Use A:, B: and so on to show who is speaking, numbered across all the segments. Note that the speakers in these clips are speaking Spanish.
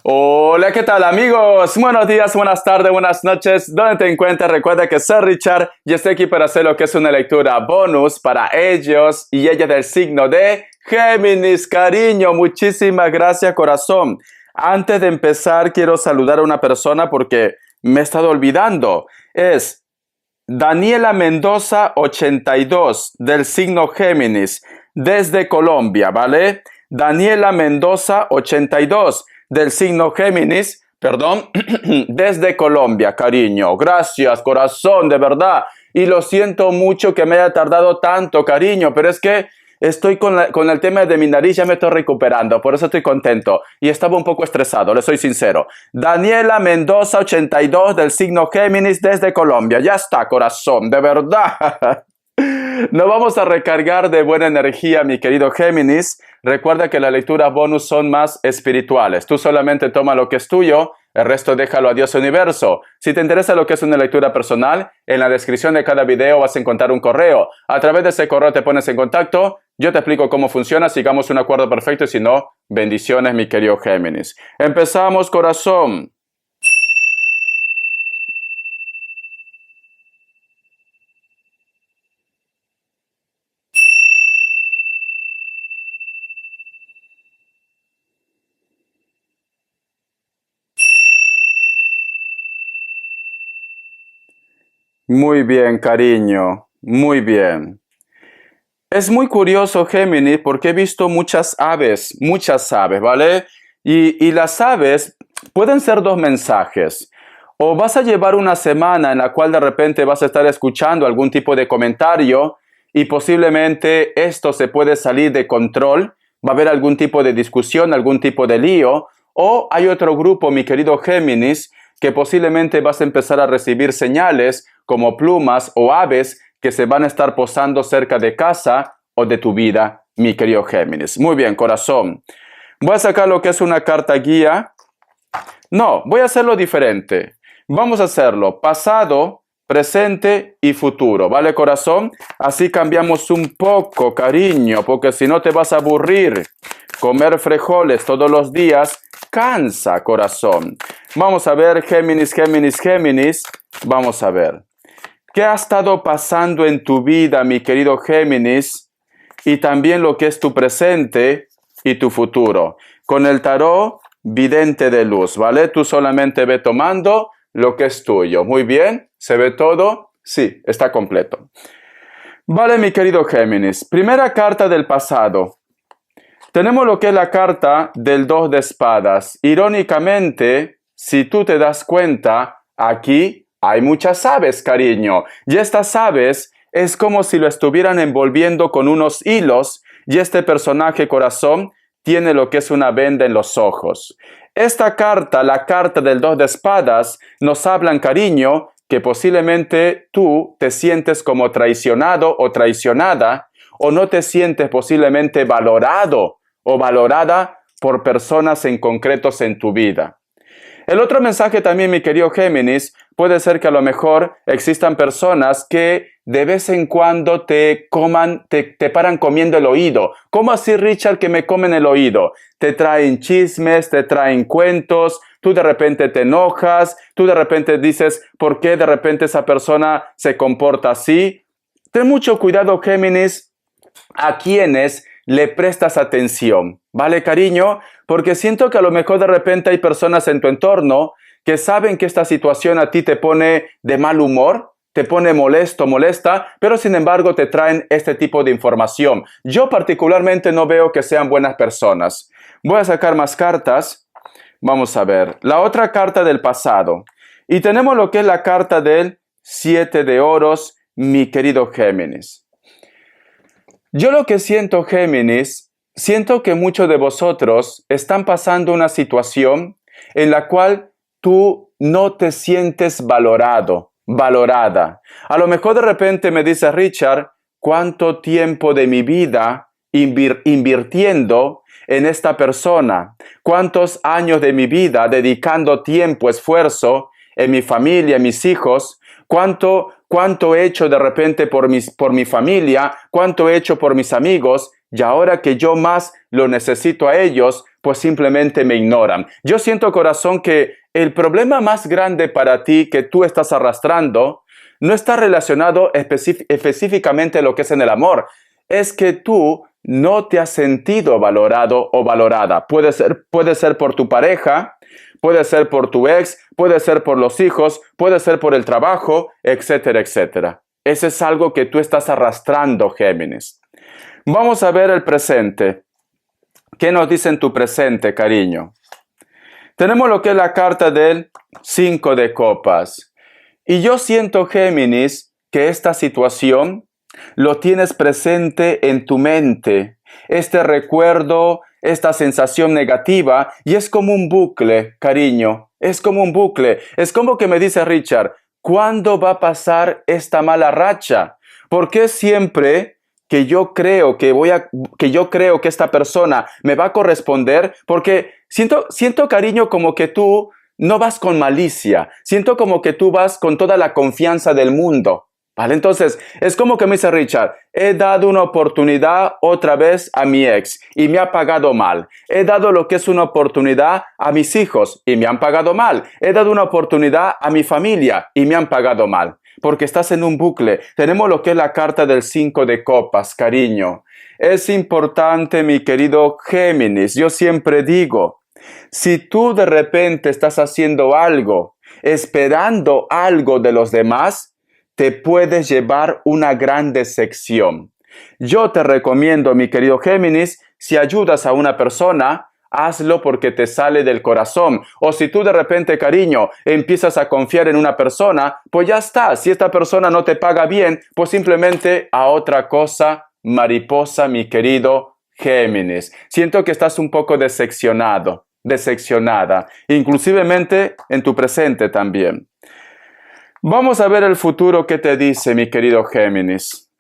A: Hola, ¿qué tal amigos? Buenos días, buenas tardes, buenas noches. ¿Dónde te encuentras? Recuerda que soy Richard y estoy aquí para hacer lo que es una lectura bonus para ellos y ella del signo de Géminis. Cariño, muchísimas gracias, corazón. Antes de empezar, quiero saludar a una persona porque me he estado olvidando. Es Daniela Mendoza 82 del signo Géminis desde Colombia, ¿vale? Daniela Mendoza 82 del signo Géminis, perdón, desde Colombia, cariño. Gracias, corazón, de verdad. Y lo siento mucho que me haya tardado tanto, cariño, pero es que estoy con el tema de mi nariz, ya me estoy recuperando, por eso estoy contento. Y estaba un poco estresado, le soy sincero. Daniela Mendoza 82 del signo Géminis desde Colombia. Ya está, corazón, de verdad. Nos vamos a recargar de buena energía, mi querido Géminis. Recuerda que las lecturas bonus son más espirituales. Tú solamente toma lo que es tuyo, el resto déjalo a Dios Universo. Si te interesa lo que es una lectura personal, en la descripción de cada video vas a encontrar un correo. A través de ese correo te pones en contacto, yo te explico cómo funciona, sigamos un acuerdo perfecto y si no, bendiciones, mi querido Géminis. Empezamos, corazón. Muy bien, cariño, muy bien. Es muy curioso, Géminis, porque he visto muchas aves, ¿vale? Y las aves pueden ser dos mensajes. O vas a llevar una semana en la cual de repente vas a estar escuchando algún tipo de comentario y posiblemente esto se puede salir de control, va a haber algún tipo de discusión, algún tipo de lío, o hay otro grupo, mi querido Géminis, que posiblemente vas a empezar a recibir señales como plumas o aves que se van a estar posando cerca de casa o de tu vida, mi querido Géminis. Muy bien, corazón. Voy a sacar lo que es una carta guía. No, voy a hacerlo diferente. Vamos a hacerlo pasado, presente y futuro, ¿vale, corazón? Así cambiamos un poco, cariño, porque si no te vas a aburrir. Comer frijoles todos los días cansa, corazón. Vamos a ver, Géminis, Géminis, Géminis. Vamos a ver. ¿Qué ha estado pasando en tu vida, mi querido Géminis? Y también lo que es tu presente y tu futuro. Con el tarot vidente de luz, ¿vale? Tú solamente ve tomando lo que es tuyo. Muy bien, ¿se ve todo? Sí, está completo. Vale, mi querido Géminis. Primera carta del pasado. Tenemos lo que es la carta del 2 de espadas. Irónicamente, si tú te das cuenta, aquí hay muchas aves, cariño. Y estas aves es como si lo estuvieran envolviendo con unos hilos y este personaje, corazón, tiene lo que es una venda en los ojos. Esta carta, la carta del 2 de espadas, nos hablan, cariño, que posiblemente tú te sientes como traicionado o traicionada o no te sientes posiblemente valorado o valorada por personas en concretos en tu vida. El otro mensaje también, mi querido Géminis, puede ser que a lo mejor existan personas que de vez en cuando te paran comiendo el oído. ¿Cómo así, Richard, que me comen el oído? Te traen chismes, te traen cuentos, tú de repente te enojas, tú de repente dices, ¿por qué de repente esa persona se comporta así? Ten mucho cuidado, Géminis, a quienes le prestas atención, ¿vale, cariño? Porque siento que a lo mejor de repente hay personas en tu entorno que saben que esta situación a ti te pone de mal humor, te pone molesto, molesta, pero sin embargo te traen este tipo de información. Yo particularmente no veo que sean buenas personas. Voy a sacar más cartas. Vamos a ver. La otra carta del pasado. Y tenemos lo que es la carta del 7 de oros, mi querido Géminis. Yo lo que siento, Géminis, siento que muchos de vosotros están pasando una situación en la cual tú no te sientes valorado, valorada. A lo mejor de repente me dice Richard, ¿cuánto tiempo de mi vida invirtiendo en esta persona? ¿Cuántos años de mi vida dedicando tiempo, esfuerzo en mi familia, en mis hijos? ¿Cuánto he hecho de repente por mi familia? ¿Cuánto he hecho por mis amigos? Y ahora que yo más lo necesito a ellos, pues simplemente me ignoran. Yo siento, corazón, que el problema más grande para ti que tú estás arrastrando no está relacionado específicamente a lo que es en el amor. Es que tú no te has sentido valorado o valorada. Puede ser por tu pareja, puede ser por tu ex, puede ser por los hijos, puede ser por el trabajo, etcétera, etcétera. Ese es algo que tú estás arrastrando, Géminis. Vamos a ver el presente. ¿Qué nos dice en tu presente, cariño? Tenemos lo que es la carta del 5 de copas. Y yo siento, Géminis, que esta situación lo tienes presente en tu mente. Este recuerdo, esta sensación negativa, y es como un bucle, cariño. Es como un bucle. Es como que me dice Richard, ¿cuándo va a pasar esta mala racha? ¿Por qué siempre que yo creo que esta persona me va a corresponder? Porque siento, cariño, como que tú no vas con malicia. Siento como que tú vas con toda la confianza del mundo. ¿Vale? Entonces, es como que me dice Richard, he dado una oportunidad otra vez a mi ex y me ha pagado mal. He dado lo que es una oportunidad a mis hijos y me han pagado mal. He dado una oportunidad a mi familia y me han pagado mal. Porque estás en un bucle. Tenemos lo que es la carta del 5 de copas, cariño. Es importante, mi querido Géminis. Yo siempre digo, si tú de repente estás haciendo algo, esperando algo de los demás, te puedes llevar una gran decepción. Yo te recomiendo, mi querido Géminis, si ayudas a una persona, hazlo porque te sale del corazón. O si tú de repente, cariño, empiezas a confiar en una persona, pues ya está. Si esta persona no te paga bien, pues simplemente a otra cosa, mariposa, mi querido Géminis. Siento que estás un poco decepcionada, inclusivemente en tu presente también. Vamos a ver el futuro que te dice, mi querido Géminis.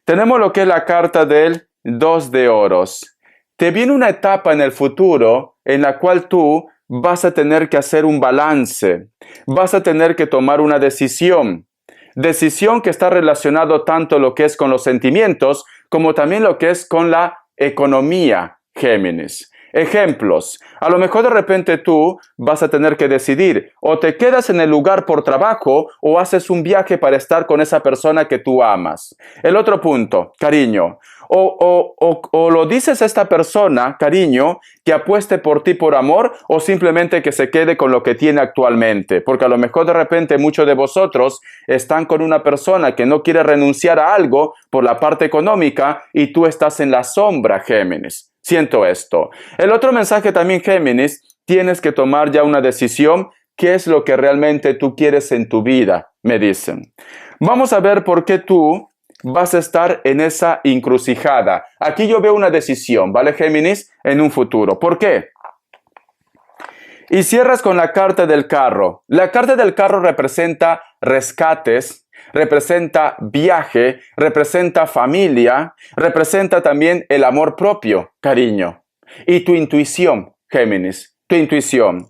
A: Tenemos lo que es la carta del 2 de oros. Te viene una etapa en el futuro en la cual tú vas a tener que hacer un balance. Vas a tener que tomar una decisión. Decisión que está relacionado tanto lo que es con los sentimientos como también lo que es con la economía, Géminis. Ejemplos, a lo mejor de repente tú vas a tener que decidir o te quedas en el lugar por trabajo o haces un viaje para estar con esa persona que tú amas. El otro punto, cariño, o lo dices a esta persona, cariño, que apueste por ti por amor o simplemente que se quede con lo que tiene actualmente. Porque a lo mejor de repente muchos de vosotros están con una persona que no quiere renunciar a algo por la parte económica y tú estás en la sombra, Géminis. Siento esto. El otro mensaje también, Géminis, tienes que tomar ya una decisión. ¿Qué es lo que realmente tú quieres en tu vida? Me dicen. Vamos a ver por qué tú vas a estar en esa encrucijada. Aquí yo veo una decisión, ¿vale, Géminis? En un futuro. ¿Por qué? Y cierras con la carta del carro. La carta del carro representa rescates, representa viaje, representa familia, representa también el amor propio, cariño. Y tu intuición, Géminis, tu intuición.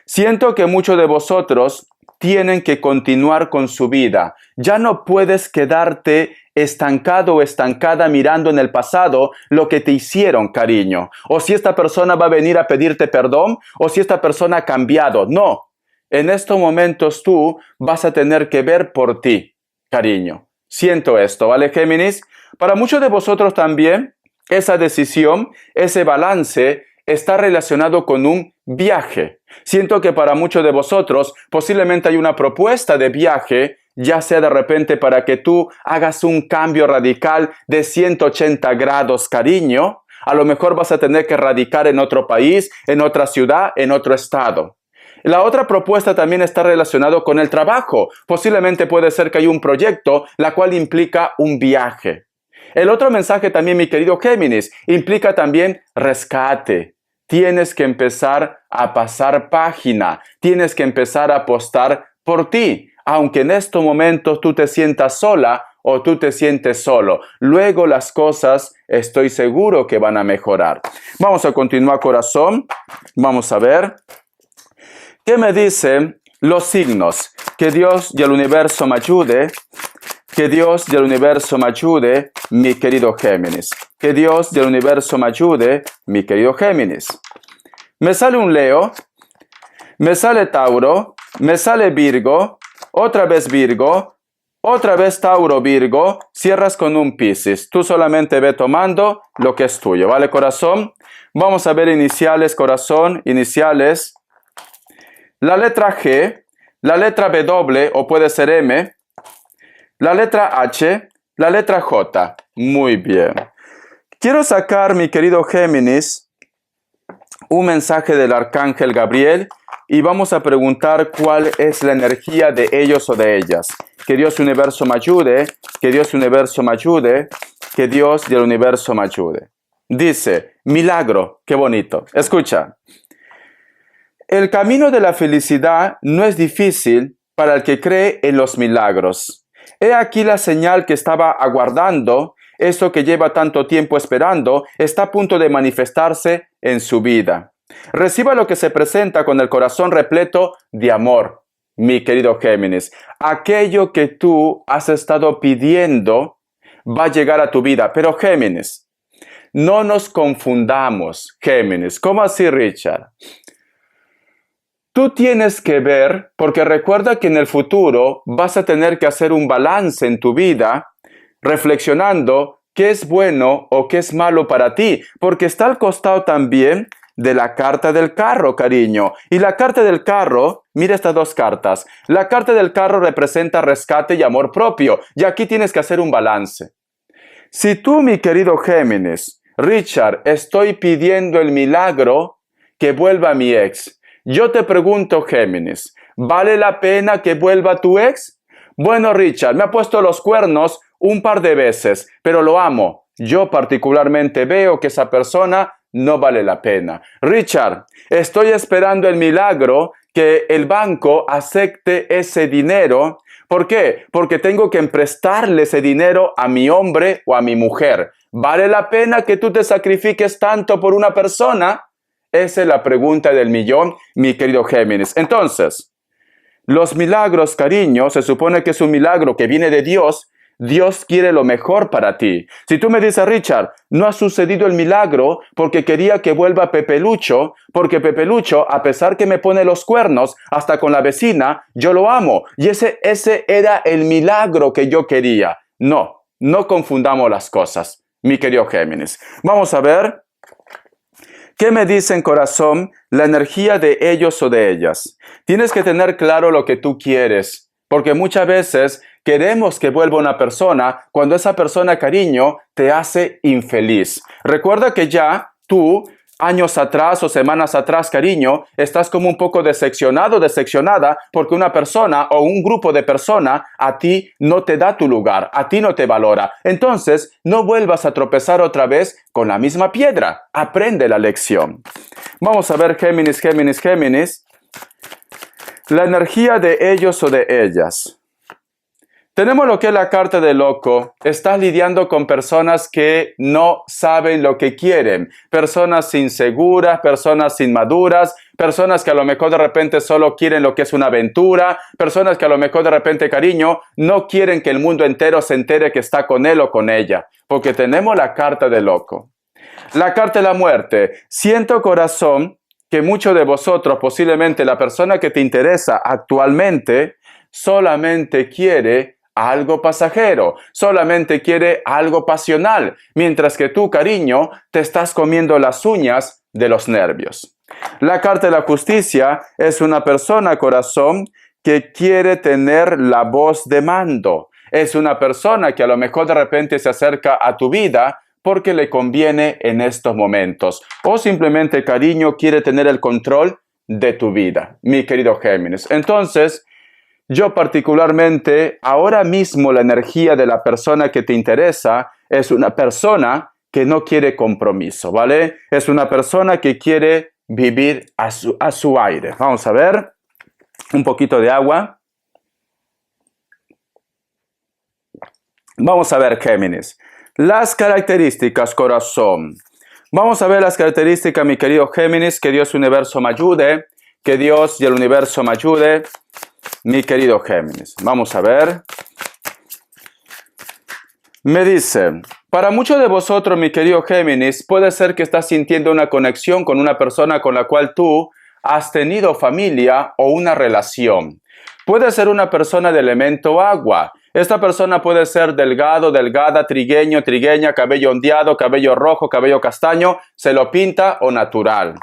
A: Siento que muchos de vosotros tienen que continuar con su vida. Ya no puedes quedarte estancado o estancada mirando en el pasado lo que te hicieron, cariño. O si esta persona va a venir a pedirte perdón, o si esta persona ha cambiado. No. En estos momentos tú vas a tener que ver por ti, cariño. Siento esto, ¿vale, Géminis? Para muchos de vosotros también, esa decisión, ese balance, está relacionado con un viaje. Siento que para muchos de vosotros posiblemente hay una propuesta de viaje, ya sea de repente para que tú hagas un cambio radical de 180 grados, cariño. A lo mejor vas a tener que radicar en otro país, en otra ciudad, en otro estado. La otra propuesta también está relacionada con el trabajo. Posiblemente puede ser que hay un proyecto, la cual implica un viaje. El otro mensaje también, mi querido Géminis, implica también rescate. Tienes que empezar a pasar página. Tienes que empezar a apostar por ti. Aunque en estos momentos tú te sientas sola o tú te sientes solo. Luego las cosas estoy seguro que van a mejorar. Vamos a continuar, corazón. Vamos a ver. ¿Qué me dicen los signos? Que Dios y el universo me ayude. Que Dios y el universo me ayude, mi querido Géminis. Que Dios y el universo me ayude, mi querido Géminis. Me sale un Leo, me sale Tauro, me sale Virgo, otra vez Virgo, otra vez Tauro, Virgo, cierras con un Piscis. Tú solamente ve tomando lo que es tuyo, ¿vale, corazón? Vamos a ver iniciales, corazón, iniciales. La letra G, la letra W o puede ser M, la letra H, la letra J. Muy bien. Quiero sacar, mi querido Géminis, un mensaje del Arcángel Gabriel y vamos a preguntar cuál es la energía de ellos o de ellas. Que Dios Universo me ayude, que Dios Universo me ayude, que Dios del Universo me ayude. Dice, milagro, qué bonito. Escucha. El camino de la felicidad no es difícil para el que cree en los milagros. He aquí la señal que estaba aguardando, eso que lleva tanto tiempo esperando, está a punto de manifestarse en su vida. Reciba lo que se presenta con el corazón repleto de amor, mi querido Géminis. Aquello que tú has estado pidiendo va a llegar a tu vida. Pero Géminis, no nos confundamos, Géminis. ¿Cómo así, Richard? Tú tienes que ver, porque recuerda que en el futuro vas a tener que hacer un balance en tu vida, reflexionando qué es bueno o qué es malo para ti, porque está al costado también de la carta del carro, cariño. Y la carta del carro, mira estas dos cartas. La carta del carro representa rescate y amor propio, y aquí tienes que hacer un balance. Si tú, mi querido Géminis, Richard, estoy pidiendo el milagro que vuelva mi ex. Yo te pregunto, Géminis, ¿vale la pena que vuelva tu ex? Bueno, Richard, me ha puesto los cuernos un par de veces, pero lo amo. Yo particularmente veo que esa persona no vale la pena. Richard, estoy esperando el milagro que el banco acepte ese dinero. ¿Por qué? Porque tengo que prestarle ese dinero a mi hombre o a mi mujer. ¿Vale la pena que tú te sacrifiques tanto por una persona? Esa es la pregunta del millón, mi querido Géminis. Entonces, los milagros, cariño, se supone que es un milagro que viene de Dios. Dios quiere lo mejor para ti. Si tú me dices, Richard, no ha sucedido el milagro porque quería que vuelva Pepe Lucho, porque Pepe Lucho, a pesar que me pone los cuernos, hasta con la vecina, yo lo amo. Y ese era el milagro que yo quería. No, no confundamos las cosas, mi querido Géminis. Vamos a ver. ¿Qué me dicen, corazón, la energía de ellos o de ellas? Tienes que tener claro lo que tú quieres, porque muchas veces queremos que vuelva una persona cuando esa persona, cariño, te hace infeliz. Recuerda que ya tú, años atrás o semanas atrás, cariño, estás como un poco decepcionado, decepcionada, porque una persona o un grupo de personas a ti no te da tu lugar, a ti no te valora. Entonces, no vuelvas a tropezar otra vez con la misma piedra. Aprende la lección. Vamos a ver, Géminis, Géminis, Géminis. La energía de ellos o de ellas. Tenemos lo que es la carta del loco. Estás lidiando con personas que no saben lo que quieren. Personas inseguras, personas inmaduras, personas que a lo mejor de repente solo quieren lo que es una aventura, personas que a lo mejor de repente, cariño, no quieren que el mundo entero se entere que está con él o con ella. Porque tenemos la carta del loco. La carta de la muerte. Siento, corazón, que muchos de vosotros, posiblemente la persona que te interesa actualmente, solamente quiere algo pasajero, solamente quiere algo pasional, mientras que tú, cariño, te estás comiendo las uñas de los nervios. La carta de la justicia es una persona, corazón, que quiere tener la voz de mando. Es una persona que a lo mejor de repente se acerca a tu vida porque le conviene en estos momentos. O simplemente, cariño, quiere tener el control de tu vida, mi querido Géminis. Entonces, yo particularmente, ahora mismo la energía de la persona que te interesa es una persona que no quiere compromiso, ¿vale? Es una persona que quiere vivir a su aire. Vamos a ver, un poquito de agua. Vamos a ver, Géminis. Las características, corazón. Vamos a ver las características, mi querido Géminis. Que Dios Universo me ayude. Que Dios y el Universo me ayude. Mi querido Géminis, vamos a ver. Me dice, Para muchos de vosotros, mi querido Géminis, puede ser que estás sintiendo una conexión con una persona con la cual tú has tenido familia o una relación. Puede ser una persona de elemento agua. Esta persona puede ser delgado, delgada, trigueño, trigueña, cabello ondeado, cabello rojo, cabello castaño, se lo pinta o natural.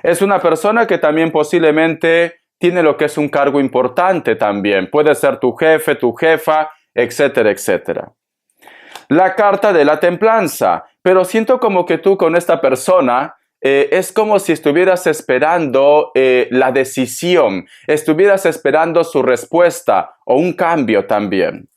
A: Es una persona que también posiblemente tiene lo que es un cargo importante también. Puede ser tu jefe, tu jefa, etcétera, etcétera. La carta de la templanza. Pero siento como que tú con esta persona es como si estuvieras esperando la decisión, estuvieras esperando su respuesta o un cambio también.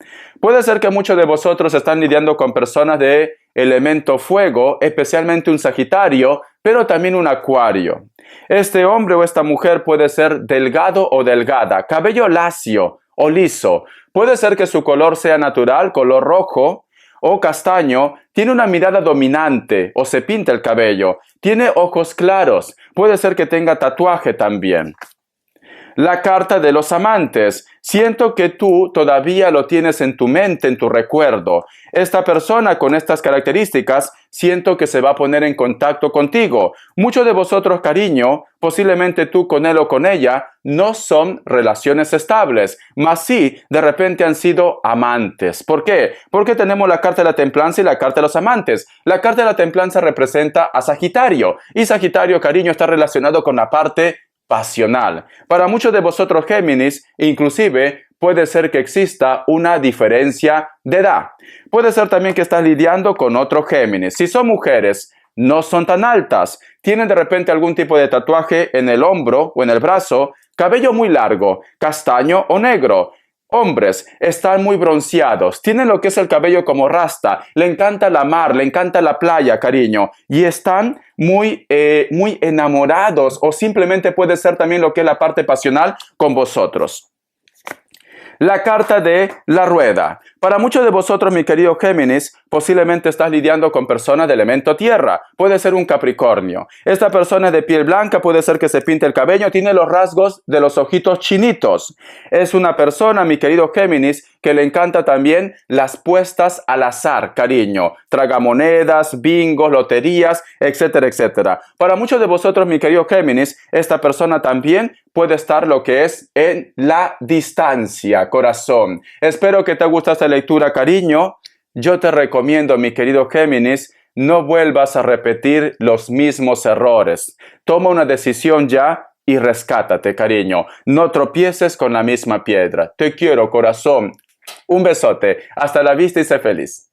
A: Puede ser que muchos de vosotros están lidiando con personas de elemento fuego, especialmente un Sagitario, pero también un Acuario. Este hombre o esta mujer puede ser delgado o delgada, cabello lacio o liso. Puede ser que su color sea natural, color rojo o castaño, tiene una mirada dominante o se pinta el cabello, tiene ojos claros, puede ser que tenga tatuaje también. La carta de los amantes. Siento que tú todavía lo tienes en tu mente, en tu recuerdo. Esta persona con estas características, siento que se va a poner en contacto contigo. Muchos de vosotros, cariño, posiblemente tú con él o con ella, no son relaciones estables, mas sí, de repente han sido amantes. ¿Por qué? Porque tenemos la carta de la templanza y la carta de los amantes. La carta de la templanza representa a Sagitario, y Sagitario, cariño, está relacionado con la parte pasional. Para muchos de vosotros, Géminis, inclusive puede ser que exista una diferencia de edad. Puede ser también que estás lidiando con otro Géminis. Si son mujeres, no son tan altas, tienen de repente algún tipo de tatuaje en el hombro o en el brazo, cabello muy largo, castaño o negro. Hombres, están muy bronceados, tienen lo que es el cabello como rasta, le encanta la mar, le encanta la playa, cariño, y están muy enamorados, o simplemente puede ser también lo que es la parte pasional con vosotros. La carta de la rueda. Para muchos de vosotros, mi querido Géminis, posiblemente estás lidiando con personas de elemento tierra. Puede ser un Capricornio. Esta persona es de piel blanca, puede ser que se pinte el cabello, tiene los rasgos de los ojitos chinitos. Es una persona, mi querido Géminis, que le encanta también las puestas al azar, cariño. Tragamonedas, bingos, loterías, etcétera, etcétera. Para muchos de vosotros, mi querido Géminis, esta persona también puede estar lo que es en la distancia, corazón. Espero que te guste esta lectura, cariño. Yo te recomiendo, mi querido Géminis, no vuelvas a repetir los mismos errores. Toma una decisión ya y rescátate, cariño. No tropieces con la misma piedra. Te quiero, corazón. Un besote. Hasta la vista y sé feliz.